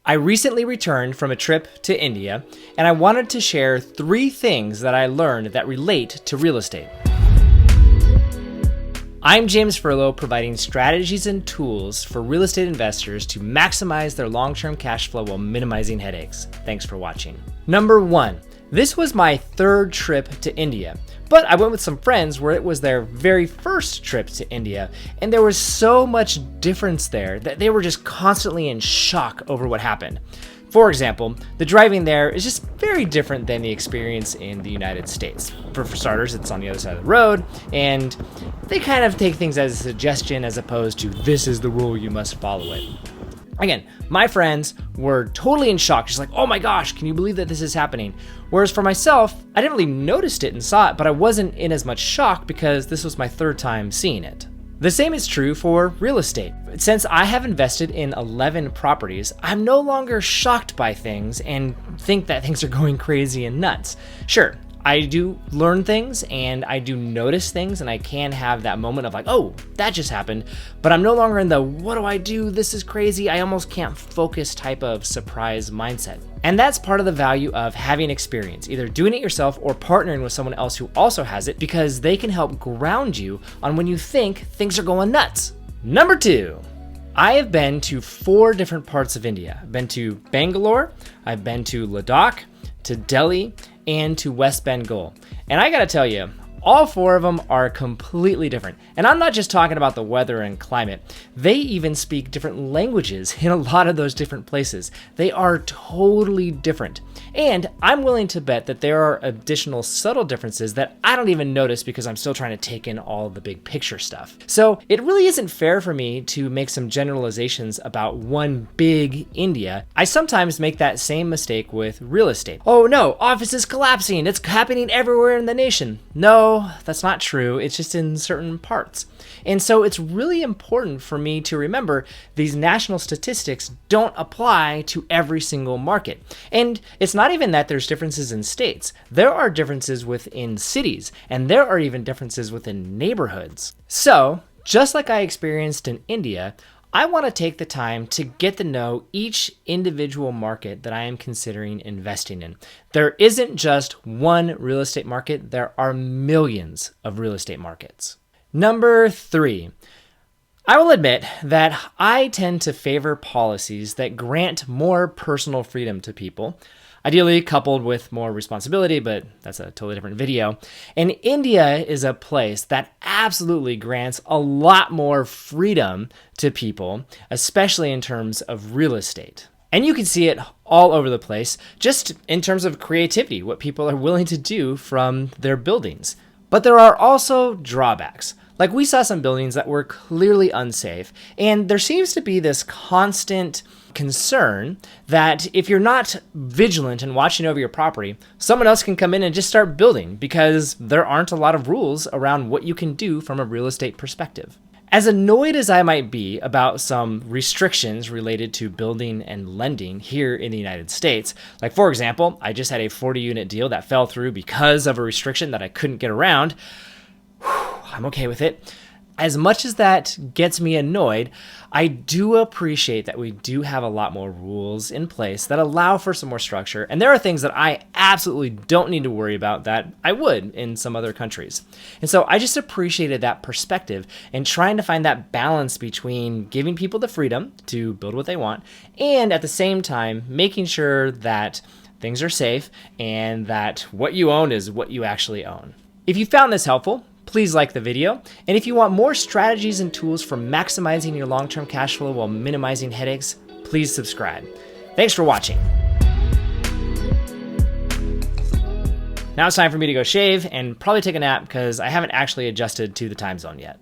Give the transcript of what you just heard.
I recently returned from a trip to India, and I wanted to share 3 things that I learned that relate to real estate. I'm James Furlo, providing strategies and tools for real estate investors to maximize their long-term cash flow while minimizing headaches. Thanks for watching. Number 1, this was my 3rd trip to India, but I went with some friends where it was their very first trip to India, and there was so much difference there that they were just constantly in shock over what happened. For example, the driving there is just very different than the experience in the United States. For starters, it's on the other side of the road, and they kind of take things as a suggestion as opposed to this is the rule, you must follow it. Again, my friends were totally in shock, just like, oh my gosh, can you believe that this is happening? Whereas for myself, I didn't really notice it and saw it, but I wasn't in as much shock because this was my 3rd time seeing it. The same is true for real estate. Since I have invested in 11 properties, I'm no longer shocked by things and think that things are going crazy and nuts. Sure, I do learn things and I do notice things and I can have that moment of like, oh, that just happened, but I'm no longer in the, what do I do? This is crazy. I almost can't focus type of surprise mindset. And that's part of the value of having experience, either doing it yourself or partnering with someone else who also has it, because they can help ground you on when you think things are going nuts. Number 2, I have been to 4 different parts of India. I've been to Bangalore, I've been to Ladakh, to Delhi, and to West Bengal. And I gotta tell you, all 4 of them are completely different. And I'm not just talking about the weather and climate. They even speak different languages in a lot of those different places. They are totally different. And I'm willing to bet that there are additional subtle differences that I don't even notice because I'm still trying to take in all the big picture stuff. So it really isn't fair for me to make some generalizations about one big India. I sometimes make that same mistake with real estate. Oh no, office is collapsing. It's happening everywhere in the nation. No, that's not true. It's just in certain parts. And so it's really important for me to remember these national statistics don't apply to every single market. And it's not even that there's differences in states. There are differences within cities, and there are even differences within neighborhoods. So, just like I experienced in India, I want to take the time to get to know each individual market that I am considering investing in. There isn't just one real estate market, there are millions of real estate markets. Number 3, I will admit that I tend to favor policies that grant more personal freedom to people, ideally coupled with more responsibility, but that's a totally different video. And India is a place that absolutely grants a lot more freedom to people, especially in terms of real estate. And you can see it all over the place, just in terms of creativity, what people are willing to do from their buildings. But there are also drawbacks. Like we saw some buildings that were clearly unsafe, and there seems to be this constant concern that if you're not vigilant and watching over your property, someone else can come in and just start building because there aren't a lot of rules around what you can do from a real estate perspective. As annoyed as I might be about some restrictions related to building and lending here in the United States, like for example, I just had a 40-unit deal that fell through because of a restriction that I couldn't get around. I'm okay with it. As much as that gets me annoyed, I do appreciate that we do have a lot more rules in place that allow for some more structure. And there are things that I absolutely don't need to worry about that I would in some other countries. And so I just appreciated that perspective and trying to find that balance between giving people the freedom to build what they want and at the same time making sure that things are safe and that what you own is what you actually own. If you found this helpful, please like the video. And if you want more strategies and tools for maximizing your long-term cash flow while minimizing headaches, please subscribe. Thanks for watching. Now it's time for me to go shave and probably take a nap because I haven't actually adjusted to the time zone yet.